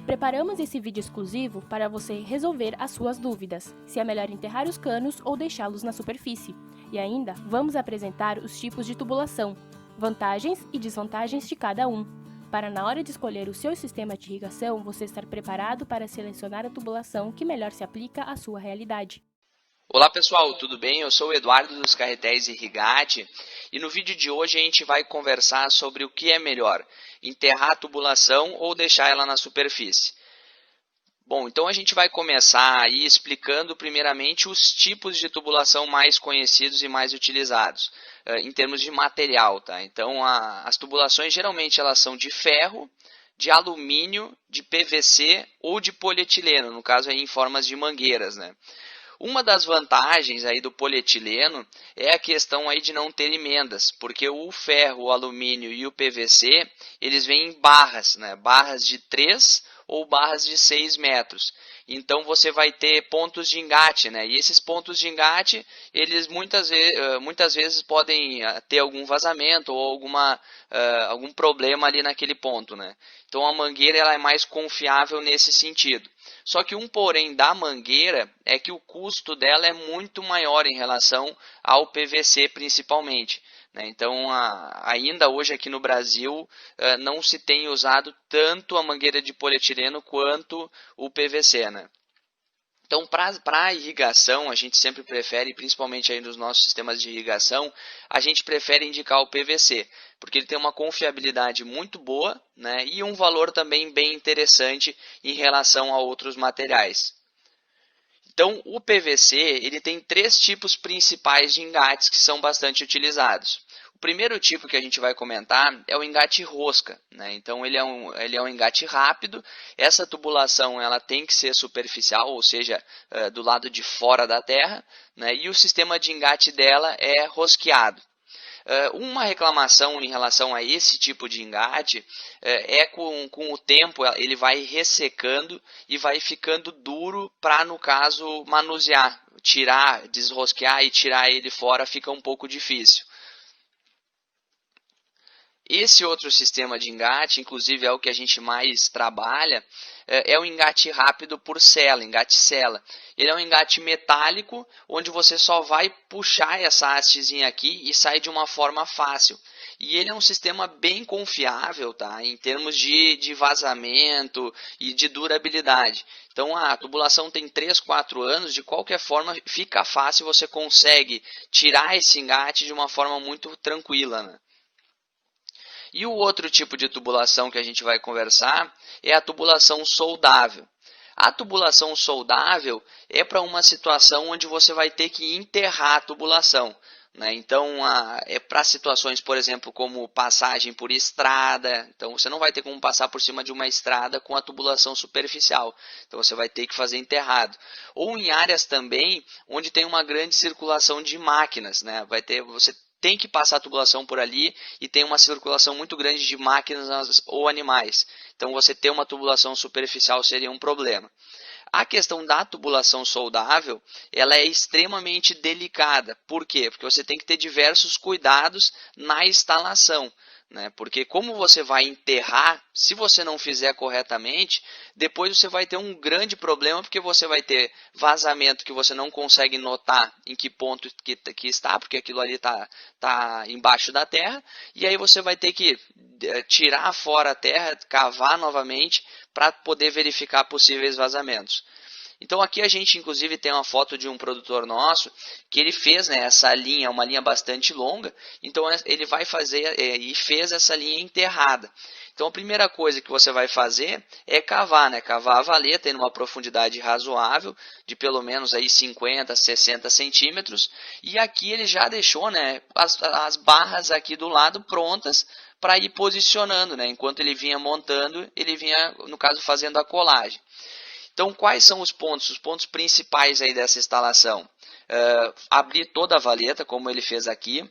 Preparamos esse vídeo exclusivo para você resolver as suas dúvidas, se é melhor enterrar os canos ou deixá-los na superfície. E ainda vamos apresentar os tipos de tubulação, vantagens e desvantagens de cada um, para na hora de escolher o seu sistema de irrigação, você estar preparado para selecionar a tubulação que melhor se aplica à sua realidade. Olá pessoal, tudo bem? Eu sou o Eduardo dos Carretéis Irrigate e no vídeo de hoje a gente vai conversar sobre o que é melhor, enterrar a tubulação ou deixar ela na superfície. Bom, então a gente vai começar aí explicando primeiramente os tipos de tubulação mais conhecidos e mais utilizados, em termos de material, tá? Então as tubulações geralmente elas são de ferro, de alumínio, de PVC ou de polietileno, no caso aí em formas de mangueiras, né? Uma das vantagens aí do polietileno é a questão aí de não ter emendas, porque o ferro, o alumínio e o PVC, eles vêm em barras, né? Barras de 3 ou barras de 6 metros. Então você vai ter pontos de engate, né? E esses pontos de engate, eles muitas vezes podem ter algum vazamento ou algum problema ali naquele ponto, né? Então a mangueira ela é mais confiável nesse sentido. Só que um porém da mangueira é que o custo dela é muito maior em relação ao PVC principalmente, né? Então, ainda hoje aqui no Brasil não se tem usado tanto a mangueira de polietileno quanto o PVC, né? Então, para a irrigação, a gente sempre prefere, principalmente aí nos nossos sistemas de irrigação, a gente prefere indicar o PVC, porque ele tem uma confiabilidade muito boa, né, e um valor também bem interessante em relação a outros materiais. Então, o PVC ele tem 3 tipos principais de engates que são bastante utilizados. O primeiro tipo que a gente vai comentar é o engate rosca, né? Então, ele é um engate rápido. Essa tubulação ela tem que ser superficial, ou seja, do lado de fora da terra, né? E o sistema de engate dela é rosqueado. Uma reclamação em relação a esse tipo de engate é com o tempo ele vai ressecando e vai ficando duro para, no caso, manusear, tirar, desrosquear e tirar ele fora fica um pouco difícil. Esse outro sistema de engate, inclusive é o que a gente mais trabalha, é o engate rápido por sela, engate sela. Ele é um engate metálico, onde você só vai puxar essa hastezinha aqui e sai de uma forma fácil. E ele é um sistema bem confiável, tá? Em termos de vazamento e de durabilidade. Então a tubulação tem 3, 4 anos, de qualquer forma fica fácil, você consegue tirar esse engate de uma forma muito tranquila, né? E o outro tipo de tubulação que a gente vai conversar é a tubulação soldável. A tubulação soldável é para uma situação onde você vai ter que enterrar a tubulação, né? Então, é para situações, por exemplo, como passagem por estrada. Então, você não vai ter como passar por cima de uma estrada com a tubulação superficial. Então, você vai ter que fazer enterrado. Ou em áreas também onde tem uma grande circulação de máquinas, né? Você tem que passar a tubulação por ali e tem uma circulação muito grande de máquinas ou animais. Então, você ter uma tubulação superficial seria um problema. A questão da tubulação soldável, ela é extremamente delicada. Por quê? Porque você tem que ter diversos cuidados na instalação, né? Porque como você vai enterrar, se você não fizer corretamente, depois você vai ter um grande problema, porque você vai ter vazamento que você não consegue notar em que ponto que está, porque aquilo ali está embaixo da terra, e aí você vai ter que tirar fora a terra, cavar novamente, para poder verificar possíveis vazamentos. Então aqui a gente inclusive tem uma foto de um produtor nosso que ele fez, né, essa linha, uma linha bastante longa, então ele vai fazer e fez essa linha enterrada. Então a primeira coisa que você vai fazer é cavar, né, cavar a valeta em uma profundidade razoável de pelo menos aí 50, 60 centímetros, e aqui ele já deixou, né, as barras aqui do lado prontas para ir posicionando, né? Enquanto ele vinha montando, ele vinha, no caso, fazendo a colagem. Então, quais são os pontos? Os pontos principais aí dessa instalação? Abrir toda a valeta, como ele fez aqui,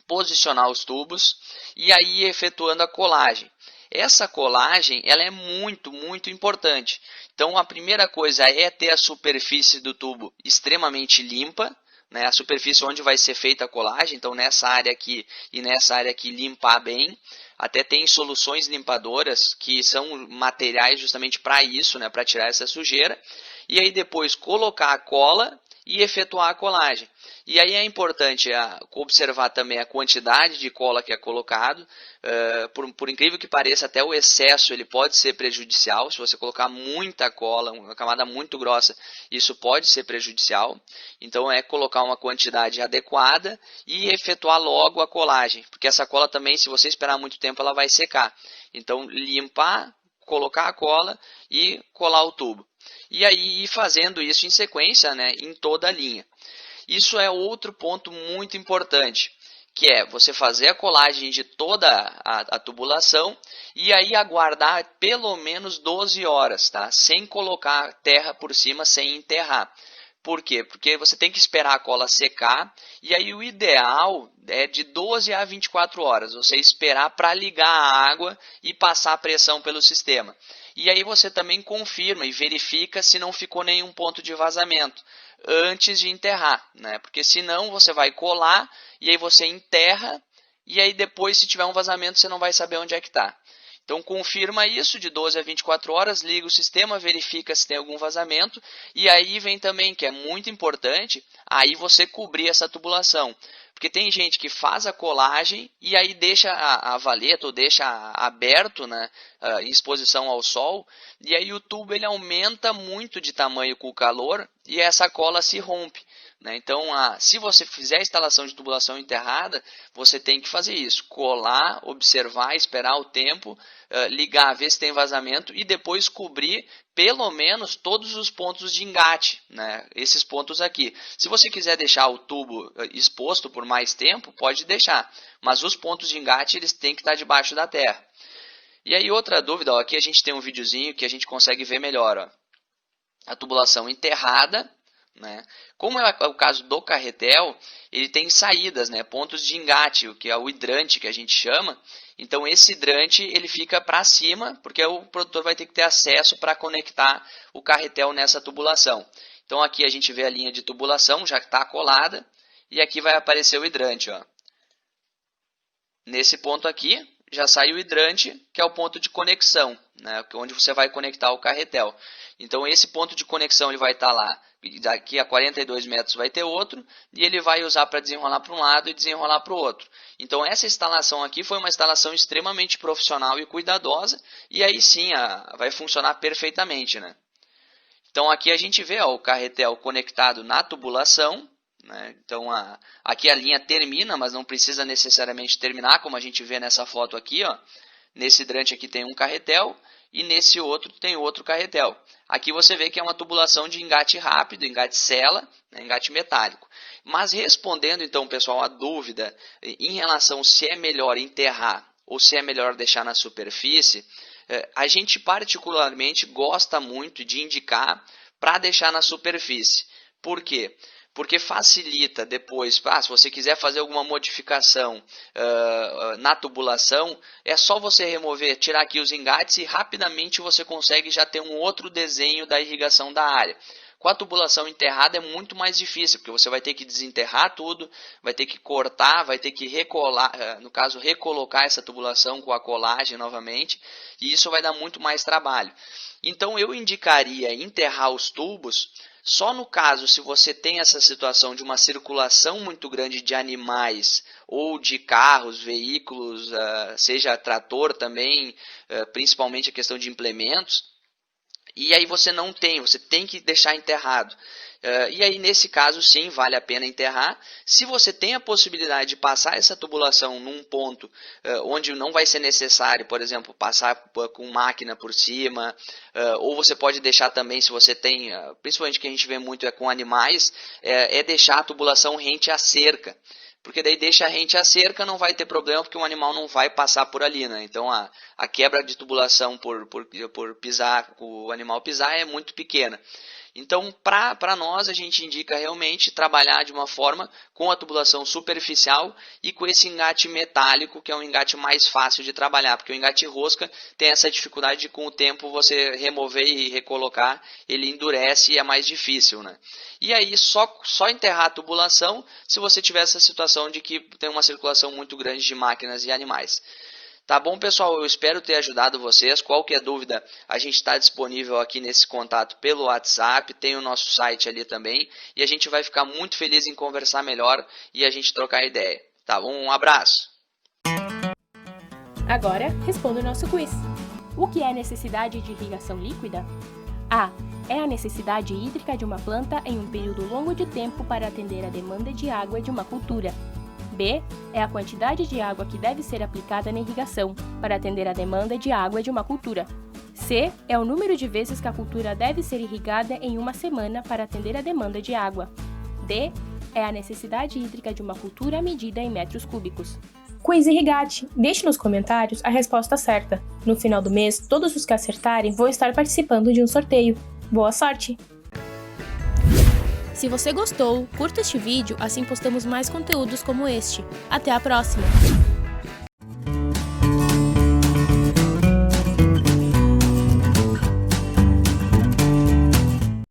posicionar os tubos e aí efetuando a colagem. Essa colagem ela é muito, muito importante. Então, a primeira coisa é ter a superfície do tubo extremamente limpa, né, a superfície onde vai ser feita a colagem, então nessa área aqui e nessa área aqui limpar bem. Até tem soluções limpadoras que são materiais justamente para isso, né, para tirar essa sujeira. E aí depois colocar a cola e efetuar a colagem. E aí é importante observar também a quantidade de cola que é colocado. Por incrível que pareça, até o excesso ele pode ser prejudicial. Se você colocar muita cola, uma camada muito grossa, isso pode ser prejudicial. Então é colocar uma quantidade adequada e efetuar logo a colagem. Porque essa cola também, se você esperar muito tempo, ela vai secar. Então limpar, colocar a cola e colar o tubo. E aí ir fazendo isso em sequência, né, em toda a linha. Isso é outro ponto muito importante, que é você fazer a colagem de toda a tubulação e aí aguardar pelo menos 12 horas, tá? Sem colocar terra por cima, sem enterrar. Por quê? Porque você tem que esperar a cola secar e aí o ideal é de 12 a 24 horas, você esperar para ligar a água e passar a pressão pelo sistema. E aí você também confirma e verifica se não ficou nenhum ponto de vazamento antes de enterrar, né? Porque senão você vai colar e aí você enterra e aí depois, se tiver um vazamento, você não vai saber onde é que está. Então confirma isso de 12 a 24 horas, liga o sistema, verifica se tem algum vazamento e aí vem também, que é muito importante, aí você cobrir essa tubulação. Porque tem gente que faz a colagem e aí deixa a valeta ou deixa aberto, né, em exposição ao sol, e aí o tubo ele aumenta muito de tamanho com o calor e essa cola se rompe. Né? Então, se você fizer a instalação de tubulação enterrada, você tem que fazer isso, colar, observar, esperar o tempo, ligar, ver se tem vazamento e depois cobrir pelo menos todos os pontos de engate, né? Esses pontos aqui. Se você quiser deixar o tubo exposto por mais tempo, pode deixar, mas os pontos de engate eles têm que estar debaixo da terra. E aí outra dúvida, ó, aqui a gente tem um videozinho que a gente consegue ver melhor. Ó. A tubulação enterrada, né? Como é o caso do carretel, ele tem saídas, né? Pontos de engate, o que é o hidrante que a gente chama. Então esse hidrante ele fica para cima, porque o produtor vai ter que ter acesso para conectar o carretel nessa tubulação. Então aqui a gente vê a linha de tubulação, já está colada, e aqui vai aparecer o hidrante. Ó. Nesse ponto aqui, já sai o hidrante, que é o ponto de conexão, né, onde você vai conectar o carretel. Então, esse ponto de conexão ele vai estar lá, daqui a 42 metros vai ter outro, e ele vai usar para desenrolar para um lado e desenrolar para o outro. Então, essa instalação aqui foi uma instalação extremamente profissional e cuidadosa, e aí sim vai funcionar perfeitamente. Né? Então, aqui a gente vê ó, o carretel conectado na tubulação, né? Então, aqui a linha termina, mas não precisa necessariamente terminar, como a gente vê nessa foto aqui. Ó. Nesse hidrante aqui tem um carretel e nesse outro tem outro carretel. Aqui você vê que é uma tubulação de engate rápido, engate sela, né? Engate metálico. Mas respondendo então, pessoal, a dúvida em relação se é melhor enterrar ou se é melhor deixar na superfície, a gente particularmente gosta muito de indicar para deixar na superfície. Por quê? Porque facilita depois, se você quiser fazer alguma modificação na tubulação, é só você remover, tirar aqui os engates e rapidamente você consegue já ter um outro desenho da irrigação da área. Com a tubulação enterrada é muito mais difícil, porque você vai ter que desenterrar tudo, vai ter que cortar, vai ter que recolar, no caso recolocar essa tubulação com a colagem novamente, e isso vai dar muito mais trabalho. Então eu indicaria enterrar os tubos só no caso se você tem essa situação de uma circulação muito grande de animais ou de carros, veículos, seja trator também, principalmente a questão de implementos, e aí você tem que deixar enterrado. E aí nesse caso sim, vale a pena enterrar. Se você tem a possibilidade de passar essa tubulação num ponto onde não vai ser necessário, por exemplo, passar com máquina por cima, ou você pode deixar também, se você tem, principalmente que a gente vê muito com animais, é deixar a tubulação rente à cerca. Porque daí deixa rente à cerca, não vai ter problema, porque o animal não vai passar por ali, né? Então a quebra de tubulação por pisar, o animal pisar é muito pequena. Então, para nós, a gente indica realmente trabalhar de uma forma com a tubulação superficial e com esse engate metálico, que é um engate mais fácil de trabalhar, porque o engate rosca tem essa dificuldade de, com o tempo, você remover e recolocar, ele endurece e é mais difícil, né? E aí, só enterrar a tubulação se você tiver essa situação de que tem uma circulação muito grande de máquinas e animais. Tá bom, pessoal? Eu espero ter ajudado vocês. Qualquer dúvida, a gente está disponível aqui nesse contato pelo WhatsApp, tem o nosso site ali também, e a gente vai ficar muito feliz em conversar melhor e a gente trocar ideia. Tá bom? Um abraço! Agora, responda o nosso quiz. O que é necessidade de irrigação líquida? A. É a necessidade hídrica de uma planta em um período longo de tempo para atender a demanda de água de uma cultura. B. É a quantidade de água que deve ser aplicada na irrigação, para atender a demanda de água de uma cultura. C. É o número de vezes que a cultura deve ser irrigada em uma semana para atender a demanda de água. D. É a necessidade hídrica de uma cultura medida em metros cúbicos. Quiz Irrigate. Deixe nos comentários a resposta certa. No final do mês, todos os que acertarem vão estar participando de um sorteio. Boa sorte! Se você gostou, curta este vídeo, assim postamos mais conteúdos como este. Até a próxima!